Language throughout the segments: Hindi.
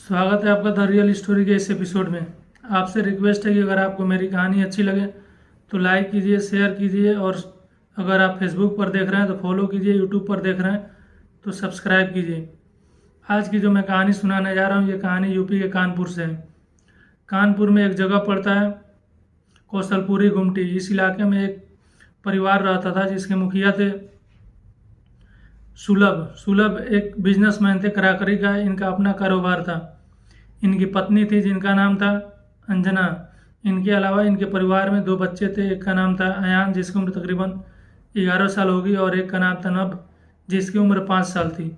स्वागत है आपका द रियल स्टोरी के इस एपिसोड में। आपसे रिक्वेस्ट है कि अगर आपको मेरी कहानी अच्छी लगे तो लाइक कीजिए, शेयर कीजिए और अगर आप फेसबुक पर देख रहे हैं तो फॉलो कीजिए, यूट्यूब पर देख रहे हैं तो सब्सक्राइब कीजिए। आज की जो मैं कहानी सुनाने जा रहा हूँ ये कहानी यूपी के कानपुर से है। कानपुर में एक जगह पड़ता है कौशलपुरी गुमटी। इस इलाके में एक परिवार रहता था जिसके मुखिया थे सुलभ एक बिजनेसमैन थे, कराकरी का इनका अपना कारोबार था। इनकी पत्नी थी जिनका नाम था अंजना। इनके अलावा इनके परिवार में दो बच्चे थे, एक का नाम था अयान जिसकी उम्र तकरीबन 11 साल होगी और एक का नाम था नभ जिसकी उम्र 5 साल थी।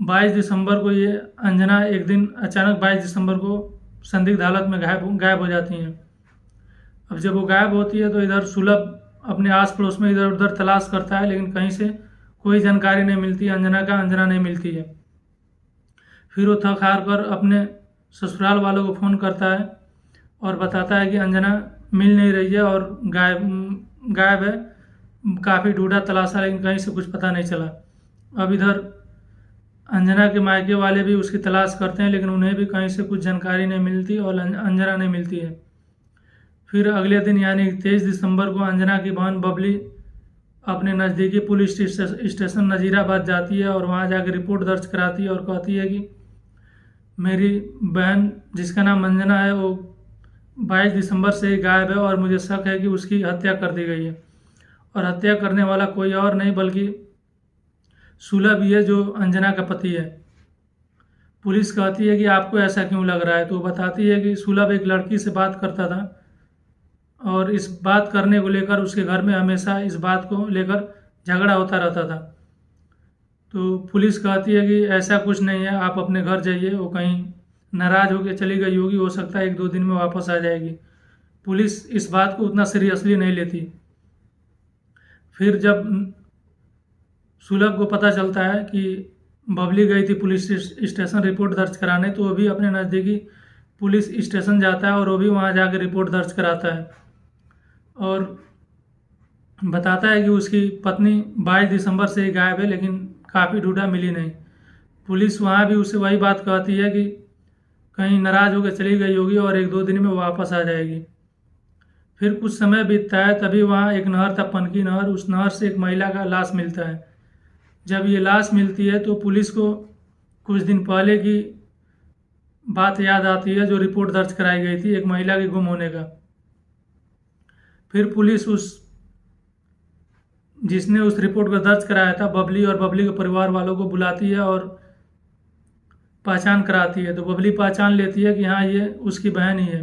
22 दिसंबर को ये अंजना एक दिन अचानक 22 दिसंबर को संदिग्ध हालत में गायब हो जाती हैं। अब जब वो गायब होती है तो इधर सुलभ अपने आस पड़ोस में इधर उधर तलाश करता है लेकिन कहीं से कोई जानकारी नहीं मिलती। अंजना नहीं मिलती है। फिर वो थक हार कर अपने ससुराल वालों को फ़ोन करता है और बताता है कि अंजना मिल नहीं रही है और गायब है। काफ़ी ढूंढा तलाशा लेकिन कहीं से कुछ पता नहीं चला। अब इधर अंजना के मायके वाले भी उसकी तलाश करते हैं लेकिन उन्हें भी कहीं से कुछ जानकारी नहीं मिलती और अंजना नहीं मिलती है। फिर अगले दिन यानी 23 दिसंबर को अंजना की बहन बबली अपने नज़दीकी पुलिस स्टेशन नज़ीराबाद जाती है और वहाँ जाकर रिपोर्ट दर्ज कराती है और कहती है कि मेरी बहन जिसका नाम अंजना है वो 22 दिसंबर से ही गायब है और मुझे शक है कि उसकी हत्या कर दी गई है और हत्या करने वाला कोई और नहीं बल्कि सुलभ ही है जो अंजना का पति है। पुलिस कहती है कि आपको ऐसा क्यों लग रहा है, तो वो बताती है कि सुलभ एक लड़की से बात करता था और इस बात करने को लेकर उसके घर में हमेशा इस बात को लेकर झगड़ा होता रहता था। तो पुलिस कहती है कि ऐसा कुछ नहीं है, आप अपने घर जाइए, वो कहीं नाराज़ होकर चली गई होगी, हो सकता है 1-2 दिन में वापस आ जाएगी। पुलिस इस बात को उतना सीरियसली नहीं लेती। फिर जब सुलभ को पता चलता है कि बबली गई थी पुलिस स्टेशन रिपोर्ट दर्ज कराने, तो वो भी अपने नज़दीकी पुलिस स्टेशन जाता है और वो भी वहाँ जाकर रिपोर्ट दर्ज कराता है और बताता है कि उसकी पत्नी 22 दिसंबर से ही गायब है लेकिन काफ़ी ढूंढा मिली नहीं। पुलिस वहाँ भी उससे वही बात कहती है कि कहीं नाराज़ होकर चली गई होगी और 1-2 दिन में वापस आ जाएगी। फिर कुछ समय बीतता है, तभी वहाँ एक नहर था, पनकी नहर। उस नहर से एक महिला का लाश मिलता है। जब ये लाश मिलती है तो पुलिस को कुछ दिन पहले की बात याद आती है जो रिपोर्ट दर्ज कराई गई थी एक महिला के गुम होने का। फिर पुलिस जिसने उस रिपोर्ट को दर्ज कराया था बबली और बबली के परिवार वालों को बुलाती है और पहचान कराती है। तो बबली पहचान लेती है कि हाँ ये उसकी बहन ही है।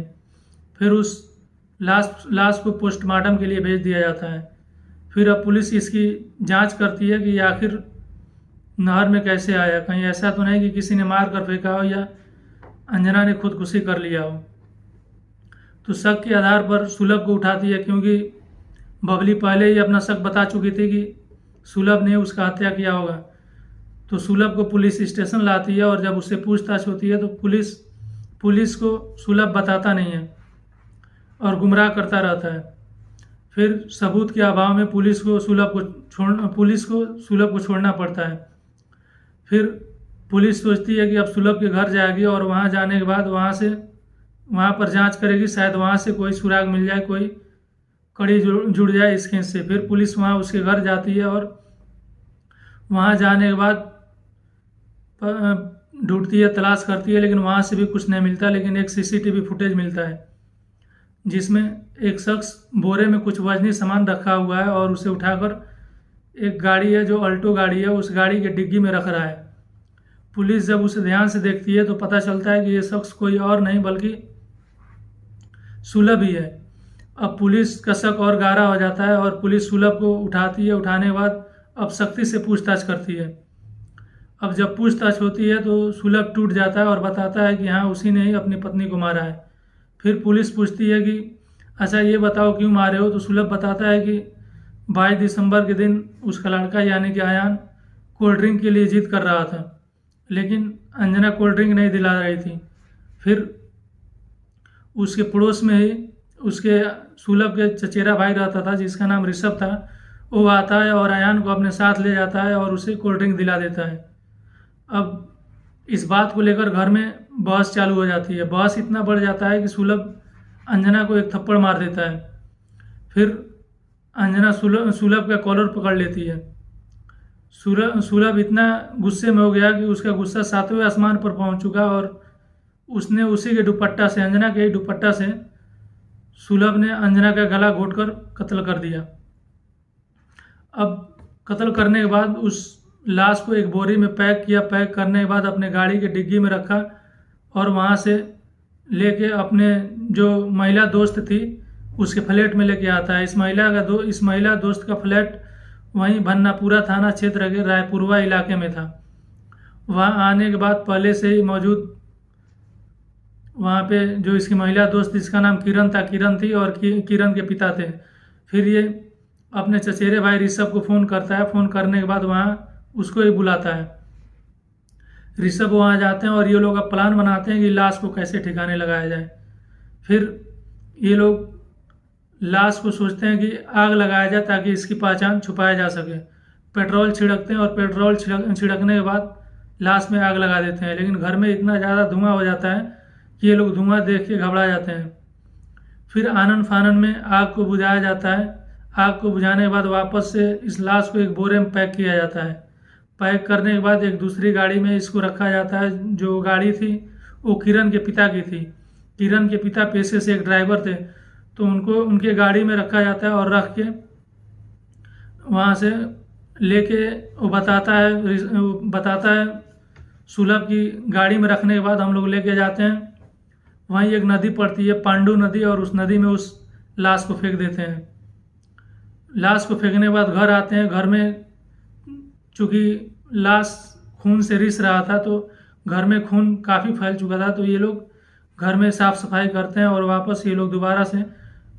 फिर उस लाश को पोस्टमार्टम के लिए भेज दिया जाता है। फिर अब पुलिस इसकी जांच करती है कि आखिर नहर में कैसे आया, कहीं ऐसा तो नहीं कि किसी ने मार कर फेंका हो या अंजना ने खुदकुशी कर लिया हो। तो शक के आधार पर सुलभ को उठाती है क्योंकि बबली पहले ही अपना शक बता चुकी थी कि सुलभ ने उसका हत्या किया होगा। तो सुलभ को पुलिस स्टेशन लाती है और जब उससे पूछताछ होती है तो पुलिस को सुलभ बताता नहीं है और गुमराह करता रहता है। फिर सबूत के अभाव में पुलिस को सुलभ को छोड़ना पड़ता है। फिर पुलिस सोचती है कि अब सुलभ के घर जाएगी और वहाँ जाने के बाद वहाँ पर जांच करेगी, शायद वहाँ से कोई सुराग मिल जाए, कोई कड़ी जुड़ जाए इस केस से। फिर पुलिस वहाँ उसके घर जाती है और वहाँ जाने के बाद ढूंढती है, तलाश करती है लेकिन वहाँ से भी कुछ नहीं मिलता। लेकिन एक सीसीटीवी फुटेज मिलता है जिसमें एक शख्स बोरे में कुछ वजनी सामान रखा हुआ है और उसे उठाकर एक गाड़ी है जो अल्टो गाड़ी है उस गाड़ी के डिग्गी में रख रहा है। पुलिस जब उसे ध्यान से देखती है तो पता चलता है कि ये शख्स कोई और नहीं बल्कि सुलभ ही है। अब पुलिस का शक और गाढ़ा हो जाता है और पुलिस सुलभ को उठाती है। उठाने के बाद अब सख्ती से पूछताछ करती है। अब जब पूछताछ होती है तो सुलभ टूट जाता है और बताता है कि हाँ उसी ने ही अपनी पत्नी को मारा है। फिर पुलिस पूछती है कि अच्छा ये बताओ क्यों मारे हो, तो सुलभ बताता है कि 22 दिसंबर के दिन उसका लड़का यानी कि आयान कोल्ड ड्रिंक के लिए जिद कर रहा था लेकिन अंजना कोल्ड ड्रिंक नहीं दिला रही थी। फिर उसके पड़ोस में ही उसके सुलभ के चचेरा भाई रहता था जिसका नाम ऋषभ था। वो आता है और आयान को अपने साथ ले जाता है और उसे कोल्ड ड्रिंक दिला देता है। अब इस बात को लेकर घर में बहस चालू हो जाती है। बहस इतना बढ़ जाता है कि सुलभ अंजना को एक थप्पड़ मार देता है। फिर अंजना सुलभ का कॉलर पकड़ लेती है। सुलभ इतना गुस्से में हो गया कि उसका गुस्सा 7वें आसमान पर पहुंच चुका और उसने उसी के दुपट्टा से, अंजना के दुपट्टा से सुलभ ने अंजना का गला घोंटकर कत्ल कर दिया। अब कत्ल करने के बाद उस लाश को एक बोरी में पैक किया। पैक करने के बाद अपने गाड़ी के डिग्गी में रखा और वहाँ से लेके अपने जो महिला दोस्त थी उसके फ्लैट में लेके आता है। इस महिला दोस्त का फ्लैट वहीं भन्नापुरा थाना क्षेत्र के रायपुरवा इलाके में था। वहाँ आने के बाद पहले से ही मौजूद वहाँ पे जो इसकी महिला दोस्त, जिसका नाम किरण था, किरण थी और किरण के पिता थे। फिर ये अपने चचेरे भाई ऋषभ को फ़ोन करता है। फ़ोन करने के बाद वहाँ उसको ही बुलाता है। ऋषभ वहाँ जाते हैं और ये लोग अब प्लान बनाते हैं कि लाश को कैसे ठिकाने लगाया जाए। फिर ये लोग लाश को सोचते हैं कि आग लगाया जाए ताकि इसकी पहचान छुपाया जा सके। पेट्रोल छिड़कते हैं और पेट्रोल छिड़कने के बाद लाश में आग लगा देते हैं। लेकिन घर में इतना ज़्यादा धुआं हो जाता है कि ये लोग धुआं देख के घबरा जाते हैं। फिर आनन फानन में आग को बुझाया जाता है। आग को बुझाने के बाद वापस से इस लाश को एक बोरे में पैक किया जाता है। पैक करने के बाद एक दूसरी गाड़ी में इसको रखा जाता है। जो गाड़ी थी वो किरण के पिता की थी। किरण के पिता पेशे से एक ड्राइवर थे, तो उनको उनके गाड़ी में रखा जाता है और रख के वहाँ से लेके वो बताता है सुलभ की गाड़ी में रखने के बाद हम लोग लेके जाते हैं। वहीं एक नदी पड़ती है, पांडु नदी, और उस नदी में उस लाश को फेंक देते हैं। लाश को फेंकने के बाद घर आते हैं। घर में चूँकि लाश खून से रिस रहा था तो घर में खून काफ़ी फैल चुका था, तो ये लोग घर में साफ़ सफाई करते हैं और वापस ये लोग दोबारा से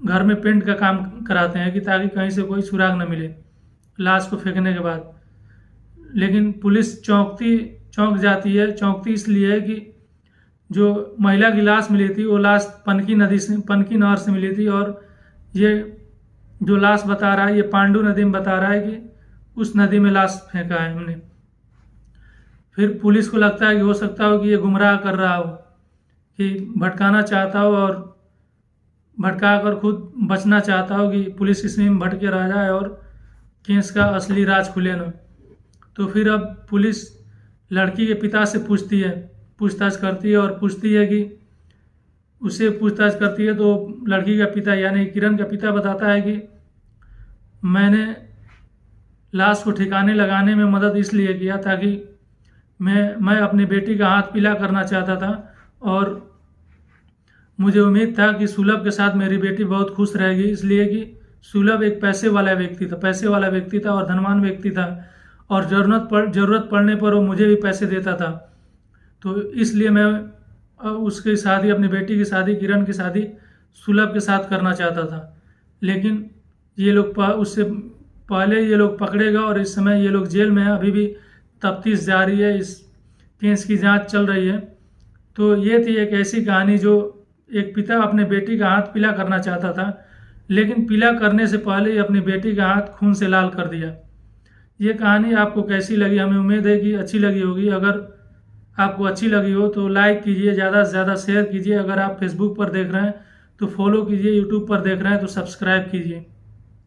घर में पेंट का काम कराते हैं कि ताकि कहीं से कोई सुराग न मिले लाश को फेंकने के बाद। लेकिन पुलिस चौंक जाती है। चौंकती इसलिए है कि जो महिला की लाश मिली थी वो लाश पनकी नहर से मिली थी और ये जो लाश बता रहा है ये पांडु नदी में बता रहा है कि उस नदी में लाश फेंका है हमने। फिर पुलिस को लगता है कि हो सकता हो कि ये गुमराह कर रहा हो, कि भटकाना चाहता हो और भटका कर खुद बचना चाहता हो, कि पुलिस इसमें भटके रह जाए और केस का असली राज खुले न। तो फिर अब पुलिस लड़की के पिता से पूछताछ करती है और पूछती है कि उससे पूछताछ करती है तो लड़की का पिता यानी किरण का पिता बताता है कि मैंने लाश को ठिकाने लगाने में मदद इसलिए किया ताकि मैं अपनी बेटी का हाथ पीला करना चाहता था और मुझे उम्मीद था कि सुलभ के साथ मेरी बेटी बहुत खुश रहेगी, इसलिए कि सुलभ एक पैसे वाला व्यक्ति था और धनवान व्यक्ति था और ज़रूरत पड़ने पर वो मुझे भी पैसे देता था। तो इसलिए मैं उसकी शादी, अपनी बेटी की शादी, किरण की शादी सुलभ के साथ करना चाहता था। लेकिन ये लोग उससे पहले ये लोग पकड़े गए और इस समय ये लोग जेल में हैं। अभी भी तफ्तीश जारी है, इस केस की जांच चल रही है। तो ये थी एक ऐसी कहानी जो एक पिता अपने बेटी का हाथ पीला करना चाहता था, लेकिन पीला करने से पहले ही अपनी बेटी का हाथ खून से लाल कर दिया। ये कहानी आपको कैसी लगी? हमें उम्मीद है कि अच्छी लगी होगी। अगर आपको अच्छी लगी हो तो लाइक कीजिए, ज़्यादा से ज़्यादा शेयर कीजिए। अगर आप फेसबुक पर देख रहे हैं तो फॉलो कीजिए, यूट्यूब पर देख रहे हैं तो सब्सक्राइब कीजिए।